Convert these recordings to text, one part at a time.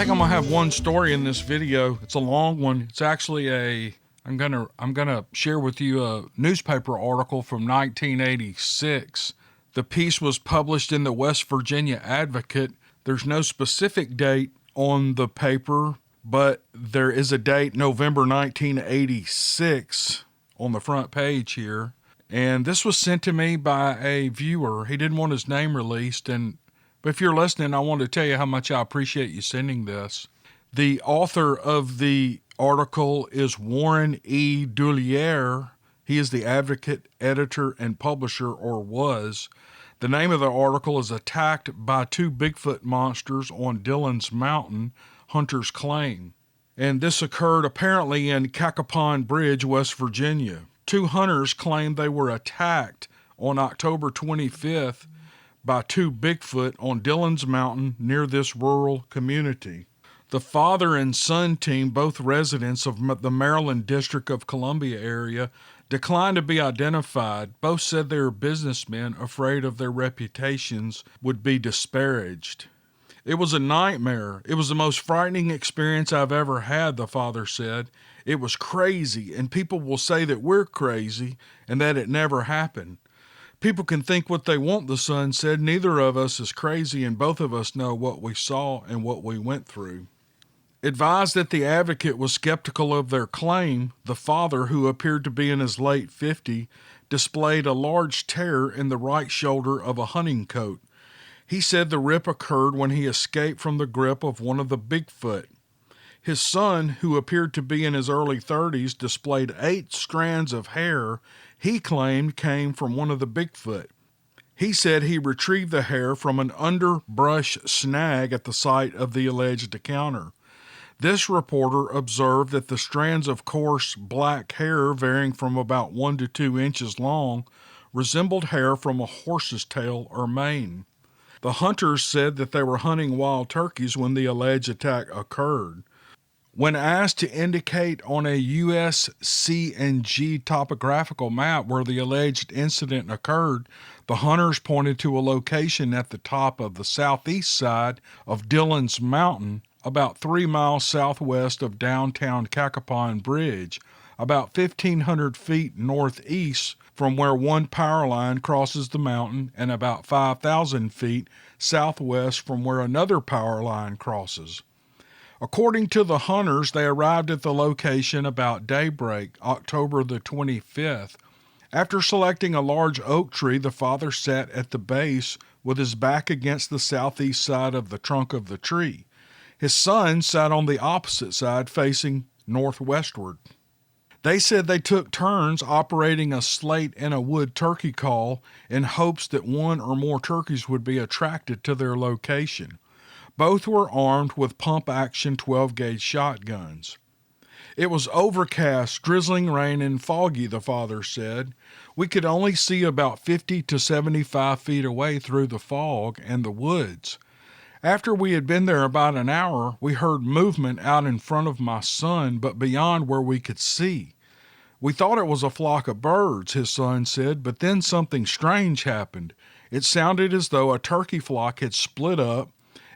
think I'm gonna have one story in this video. It's a long one. It's actually I'm gonna share with you a newspaper article from 1986. The piece was published in the West Virginia Advocate. There's no specific date on the paper, but there is a date, November 1986, on the front page here. And this was sent to me by a viewer. He didn't want his name released, but if you're listening, I want to tell you how much I appreciate you sending this. The author of the article is Warren E. Dulier. He is the Advocate, editor, and publisher, or was. The name of the article is Attacked by Two Bigfoot Monsters on Dillon's Mountain, Hunters Claim. And this occurred apparently in Cacapon Bridge, West Virginia. Two hunters claimed they were attacked on October 25th by two Bigfoot on Dillon's Mountain near this rural community. The father and son team, both residents of the Maryland District of Columbia area, declined to be identified. Both said they were businessmen afraid of their reputations would be disparaged. It was a nightmare. It was the most frightening experience I've ever had, the father said. It was crazy, and people will say that we're crazy and that it never happened. People can think what they want, the son said. Neither of us is crazy, and both of us know what we saw and what we went through. Advised that the Advocate was skeptical of their claim, the father, who appeared to be in his late 50s, displayed a large tear in the right shoulder of a hunting coat. He said the rip occurred when he escaped from the grip of one of the Bigfoot. His son, who appeared to be in his early 30s, displayed 8 strands of hair he claimed came from one of the Bigfoot. He said he retrieved the hair from an underbrush snag at the site of the alleged encounter. This reporter observed that the strands of coarse black hair, varying from about 1 to 2 inches long, resembled hair from a horse's tail or mane. The hunters said that they were hunting wild turkeys when the alleged attack occurred. When asked to indicate on a USC&G topographical map where the alleged incident occurred, the hunters pointed to a location at the top of the southeast side of Dillon's Mountain, about 3 miles southwest of downtown Cacapon Bridge, about 1,500 feet northeast from where one power line crosses the mountain, and about 5,000 feet southwest from where another power line crosses. According to the hunters, they arrived at the location about daybreak, October the 25th. After selecting a large oak tree, the father sat at the base with his back against the southeast side of the trunk of the tree. His son sat on the opposite side, facing northwestward. They said they took turns operating a slate and a wood turkey call in hopes that one or more turkeys would be attracted to their location. Both were armed with pump-action 12-gauge shotguns. It was overcast, drizzling rain, and foggy, the father said. We could only see about 50 to 75 feet away through the fog and the woods. After we had been there about an hour, we heard movement out in front of my son, but beyond where we could see. We thought it was a flock of birds, his son said, but then something strange happened. It sounded as though a turkey flock had split up,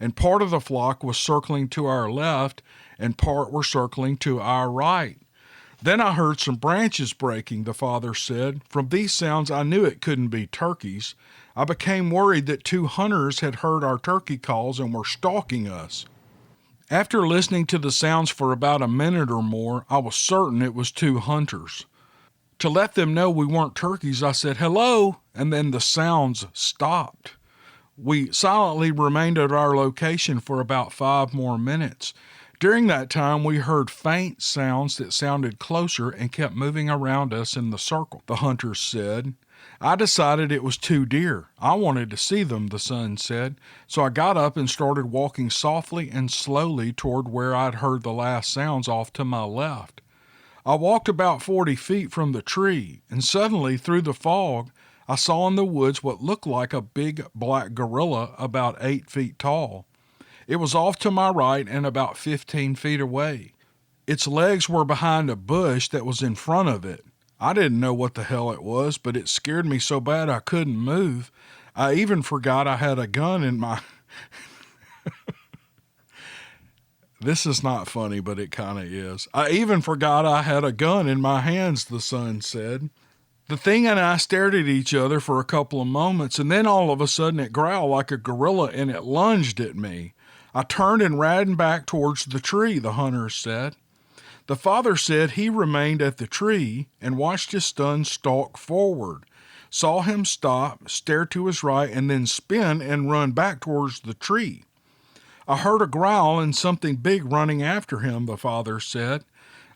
and part of the flock was circling to our left, and part were circling to our right. Then I heard some branches breaking, the father said. From these sounds, I knew it couldn't be turkeys. I became worried that 2 hunters had heard our turkey calls and were stalking us. After listening to the sounds for about a minute or more, I was certain it was 2 hunters. To let them know we weren't turkeys, I said, "Hello," and then the sounds stopped. We silently remained at our location for about 5 more minutes. During that time, we heard faint sounds that sounded closer and kept moving around us in the circle, the hunters said. I decided it was 2 deer. I wanted to see them, the son said, so I got up and started walking softly and slowly toward where I'd heard the last sounds off to my left. I walked about 40 feet from the tree, and suddenly, through the fog, I saw in the woods what looked like a big black gorilla about 8 feet tall. It was off to my right and about 15 feet away. Its legs were behind a bush that was in front of it. I didn't know what the hell it was, but it scared me so bad I couldn't move. I even forgot I had a gun in my... This is not funny, but it kind of is. I even forgot I had a gun in my hands, the son said. The thing and I stared at each other for a couple of moments, and then all of a sudden it growled like a gorilla and it lunged at me. I turned and ran back towards the tree, the hunter said. The father said he remained at the tree and watched his son stalk forward, saw him stop, stare to his right, and then spin and run back towards the tree. I heard a growl and something big running after him, the father said.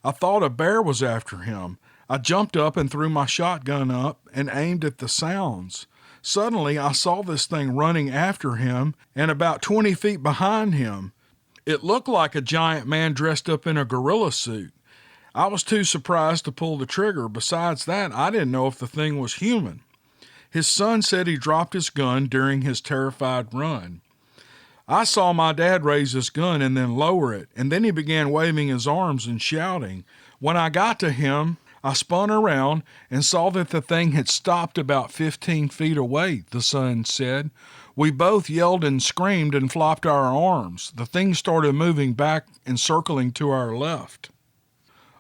I thought a bear was after him. I jumped up and threw my shotgun up and aimed at the sounds. Suddenly, I saw this thing running after him and about 20 feet behind him. It looked like a giant man dressed up in a gorilla suit. I was too surprised to pull the trigger. Besides that, I didn't know if the thing was human. His son said he dropped his gun during his terrified run. I saw my dad raise his gun and then lower it, and then he began waving his arms and shouting. When I got to him, I spun around and saw that the thing had stopped about 15 feet away, the son said. We both yelled and screamed and flopped our arms. The thing started moving back and circling to our left.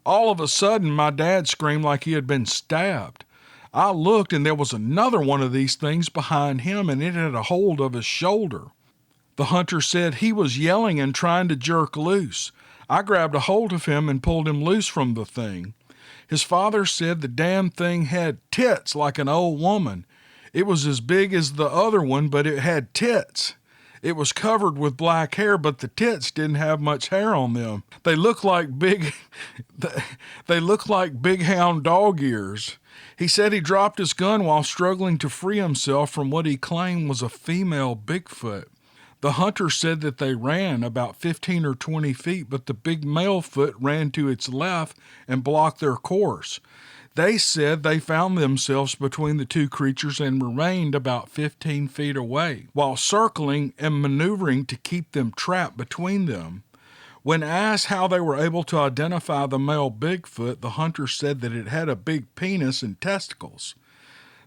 All of a sudden, my dad screamed like he had been stabbed. I looked and there was another one of these things behind him, and it had a hold of his shoulder. The hunter said he was yelling and trying to jerk loose. I grabbed a hold of him and pulled him loose from the thing. His father said the damn thing had tits like an old woman. It was as big as the other one, but it had tits. It was covered with black hair, but the tits didn't have much hair on them. They looked like big hound dog ears. He said he dropped his gun while struggling to free himself from what he claimed was a female Bigfoot. The hunter said that they ran about 15 or 20 feet, but the big male foot ran to its left and blocked their course. They said they found themselves between the two creatures and remained about 15 feet away, while circling and maneuvering to keep them trapped between them. When asked how they were able to identify the male Bigfoot, the hunter said that it had a big penis and testicles.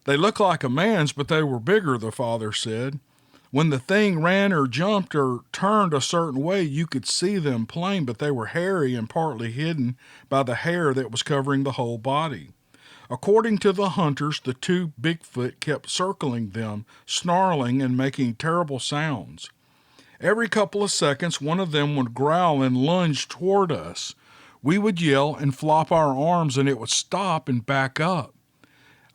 They looked like a man's, but they were bigger, the father said. When the thing ran or jumped or turned a certain way, you could see them plain, but they were hairy and partly hidden by the hair that was covering the whole body. According to the hunters, the two Bigfoot kept circling them, snarling and making terrible sounds. Every couple of seconds, one of them would growl and lunge toward us. We would yell and flop our arms, and it would stop and back up.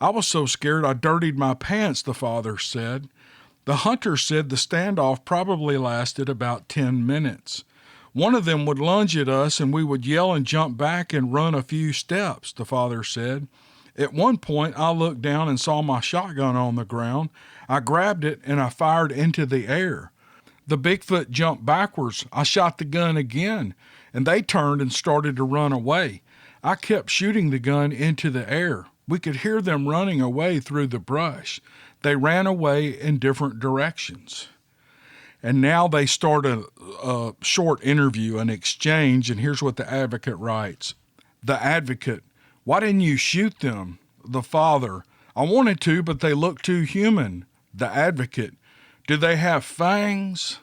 I was so scared I dirtied my pants, the father said. The hunter said the standoff probably lasted about 10 minutes. One of them would lunge at us, and we would yell and jump back and run a few steps, the father said. At one point, I looked down and saw my shotgun on the ground. I grabbed it, and I fired into the air. The Bigfoot jumped backwards. I shot the gun again, and they turned and started to run away. I kept shooting the gun into the air. We could hear them running away through the brush. They ran away in different directions. And now they start a short interview, an exchange, and here's what the advocate writes. The advocate, why didn't you shoot them? The father, I wanted to, but they look too human. The advocate, do they have fangs?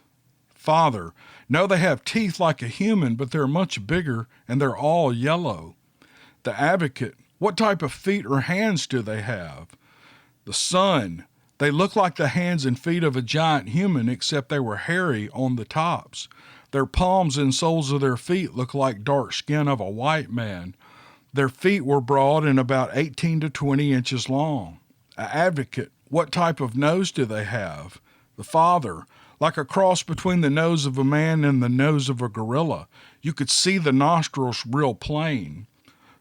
Father, no, they have teeth like a human, but they're much bigger and they're all yellow. The advocate, what type of feet or hands do they have? The son, they look like the hands and feet of a giant human, except they were hairy on the tops. Their palms and soles of their feet look like dark skin of a white man. Their feet were broad and about 18 to 20 inches long. An advocate, what type of nose do they have? The father, like a cross between the nose of a man and the nose of a gorilla. You could see the nostrils real plain.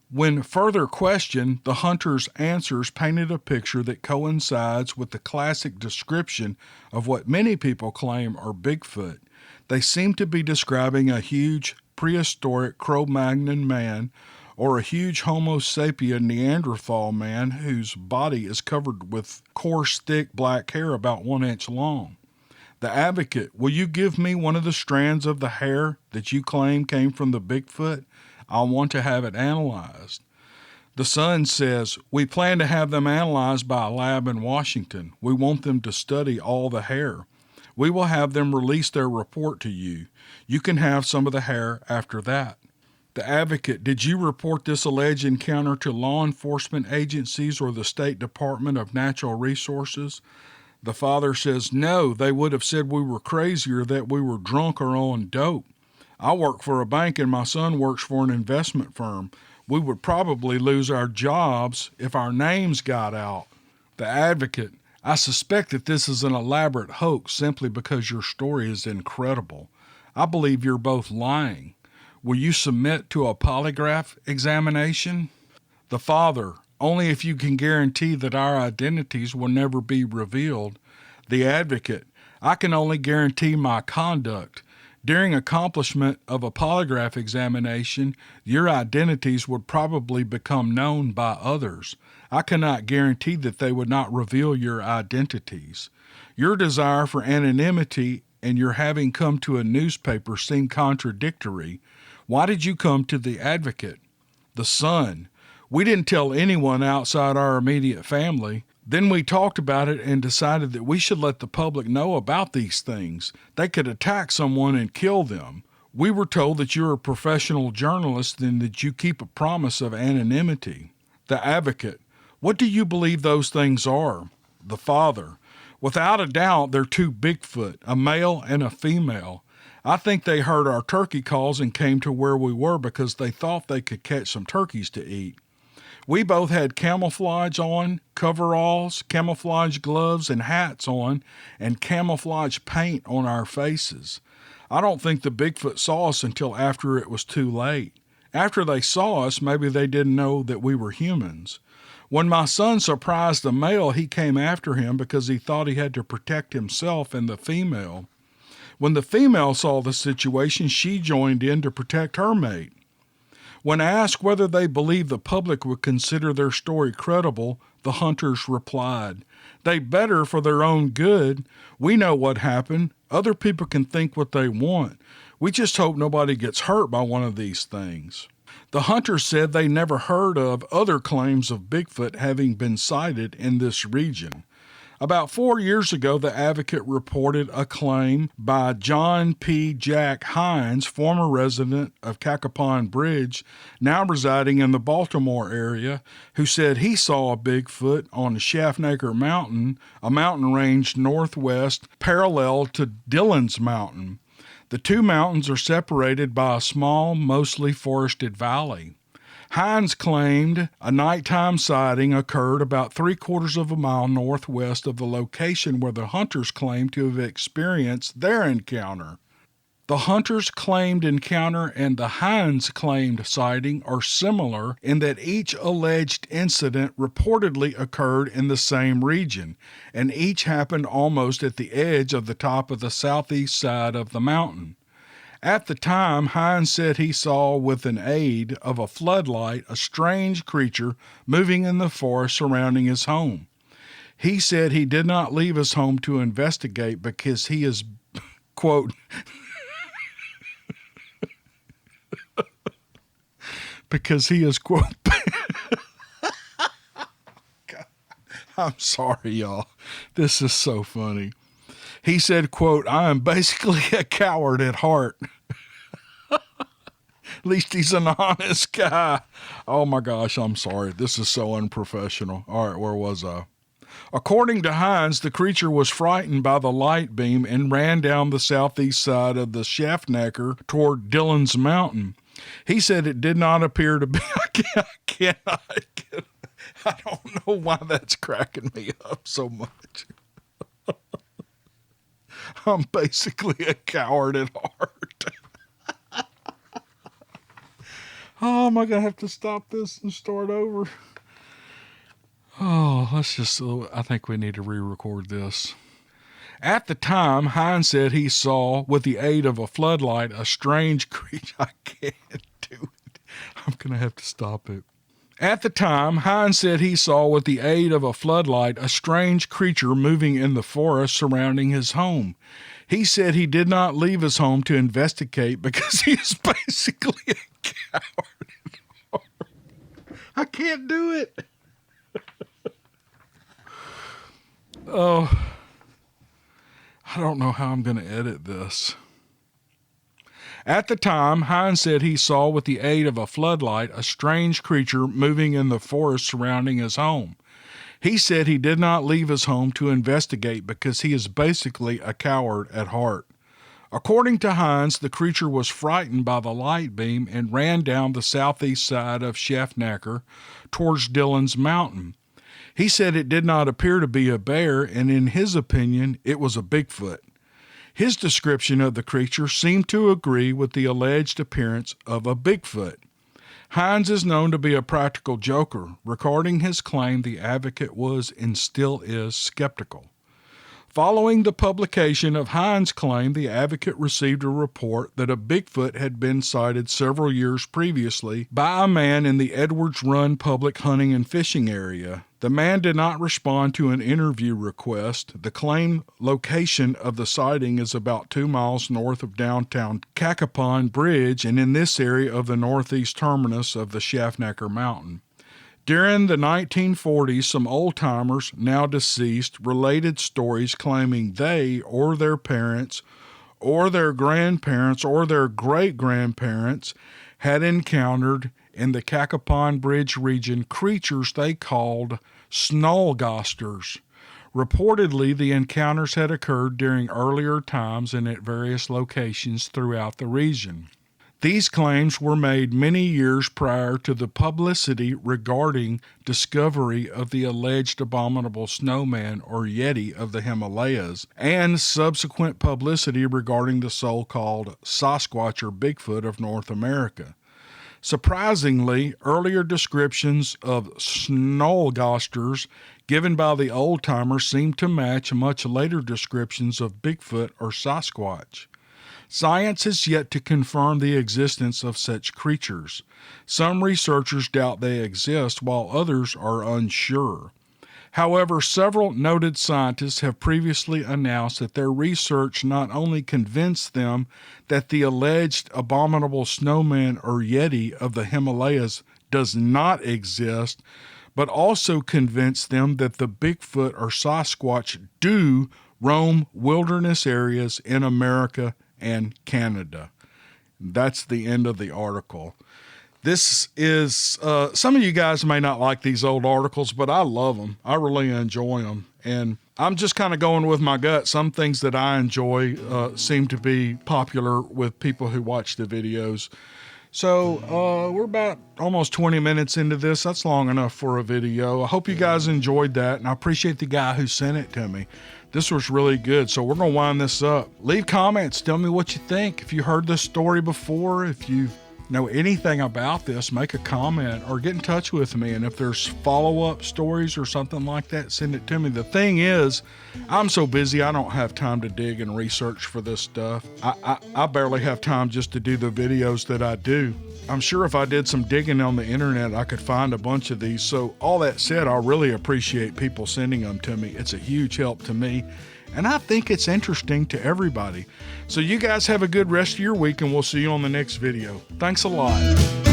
When further questioned, the hunter's answers painted a picture that coincides with the classic description of what many people claim are Bigfoot. They seem to be describing a huge prehistoric Cro-Magnon man or a huge Homo sapien Neanderthal man whose body is covered with coarse, thick black hair about 1 inch long. The advocate, will you give me one of the strands of the hair that you claim came from the Bigfoot? I want to have it analyzed. The son says, we plan to have them analyzed by a lab in Washington. We want them to study all the hair. We will have them release their report to you. You can have some of the hair after that. The advocate, did you report this alleged encounter to law enforcement agencies or the State Department of Natural Resources? The father says, no, they would have said we were crazy or that we were drunk or on dope. I work for a bank and my son works for an investment firm. We would probably lose our jobs if our names got out. The advocate, I suspect that this is an elaborate hoax simply because your story is incredible. I believe you're both lying. Will you submit to a polygraph examination? The father, only if you can guarantee that our identities will never be revealed. The advocate, I can only guarantee my conduct. During accomplishment of a polygraph examination, your identities would probably become known by others. I cannot guarantee that they would not reveal your identities. Your desire for anonymity and your having come to a newspaper seem contradictory. Why did you come to the advocate? The son, we didn't tell anyone outside our immediate family. Then we talked about it and decided that we should let the public know about these things. They could attack someone and kill them. We were told that you're a professional journalist and that you keep a promise of anonymity. The advocate, what do you believe those things are? The father, without a doubt, they're two Bigfoot, a male and a female. I think they heard our turkey calls and came to where we were because they thought they could catch some turkeys to eat. We both had camouflage on, coveralls, camouflage gloves and hats on, and camouflage paint on our faces. I don't think the Bigfoot saw us until after it was too late. After they saw us, maybe they didn't know that we were humans. When my son surprised the male, he came after him because he thought he had to protect himself and the female. When the female saw the situation, she joined in to protect her mate. When asked whether they believed the public would consider their story credible, the hunters replied, they better for their own good. We know what happened. Other people can think what they want. We just hope nobody gets hurt by one of these things. The hunters said they never heard of other claims of Bigfoot having been sighted in this region. About 4 years ago, the advocate reported a claim by John P. Jack Hines, former resident of Cacapon Bridge, now residing in the Baltimore area, who said he saw a Bigfoot on Schaffnaker Mountain, a mountain range northwest parallel to Dillon's Mountain. The two mountains are separated by a small, mostly forested valley. Hines claimed a nighttime sighting occurred about 3/4 of a mile northwest of the location where the hunters claimed to have experienced their encounter. The hunters' claimed encounter and the Hines claimed sighting are similar in that each alleged incident reportedly occurred in the same region, and each happened almost at the edge of the top of the southeast side of the mountain. At the time, Hines said he saw with an aid of a floodlight a strange creature moving in the forest surrounding his home. He said he did not leave his home to investigate because he is, quote, because he is, quote, I'm sorry, y'all. This is so funny. He said, quote, I am basically a coward at heart. At least he's an honest guy. Oh my gosh, I'm sorry. This is so unprofessional. All right, where was I? According to Hines, the creature was frightened by the light beam and ran down the southeast side of the Schaffnaker toward Dillon's Mountain. He said it did not appear to be. I don't know why that's cracking me up so much. I'm basically a coward at heart. Oh, am I going to have to stop this and start over? Oh, I think we need to re-record this. At the time, Hines said he saw, with the aid of a floodlight, a strange creature. I can't do it. I'm going to have to stop it. At the time, Hines said he saw, with the aid of a floodlight, a strange creature moving in the forest surrounding his home. He said he did not leave his home to investigate because he is basically a coward. I can't do it. Oh, I don't know how I'm going to edit this. At the time, Hines said he saw with the aid of a floodlight a strange creature moving in the forest surrounding his home. He said he did not leave his home to investigate because he is basically a coward at heart. According to Hines, the creature was frightened by the light beam and ran down the southeast side of Schaffnacker towards Dillon's Mountain. He said it did not appear to be a bear, and in his opinion, it was a Bigfoot. His description of the creature seemed to agree with the alleged appearance of a Bigfoot. Hines is known to be a practical joker. Regarding his claim, the advocate was and still is skeptical. Following the publication of Hines' claim, the advocate received a report that a Bigfoot had been sighted several years previously by a man in the Edwards Run public hunting and fishing area. The man did not respond to an interview request. The claimed location of the sighting is about 2 miles north of downtown Cacapon Bridge and in this area of the northeast terminus of the Schaffnacker Mountain. During the 1940s, some old-timers, now deceased, related stories claiming they or their parents or their grandparents or their great-grandparents had encountered in the Cacapon Bridge region creatures they called snollgasters. Reportedly, the encounters had occurred during earlier times and at various locations throughout the region. These claims were made many years prior to the publicity regarding discovery of the alleged abominable snowman or Yeti of the Himalayas and subsequent publicity regarding the so-called Sasquatch or Bigfoot of North America. Surprisingly, earlier descriptions of snollgasters given by the old-timers seem to match much later descriptions of Bigfoot or Sasquatch. Science has yet to confirm the existence of such creatures. Some researchers doubt they exist, while others are unsure. However, several noted scientists have previously announced that their research not only convinced them that the alleged abominable snowman or Yeti of the Himalayas does not exist, but also convinced them that the Bigfoot or Sasquatch do roam wilderness areas in America and Canada. That's the end of the article. This is, some of you guys may not like these old articles, but I love them. I really enjoy them. And I'm just kind of going with my gut. Some things that I enjoy seem to be popular with people who watch the videos. So we're about almost 20 minutes into this. That's long enough for a video. I hope you guys enjoyed that, and I appreciate the guy who sent it to me. This was really good, so we're going to wind this up. Leave comments. Tell me what you think. If you heard this story before, if you know anything about this, make a comment or get in touch with me. And if there's follow-up stories or something like that, send it to me. The thing is, I'm so busy, I don't have time to dig and research for this stuff. I barely have time just to do the videos that I do. I'm sure if I did some digging on the internet, I could find a bunch of these. So all that said, I really appreciate people sending them to me. It's a huge help to me, and I think it's interesting to everybody. So you guys have a good rest of your week, and we'll see you on the next video. Thanks a lot.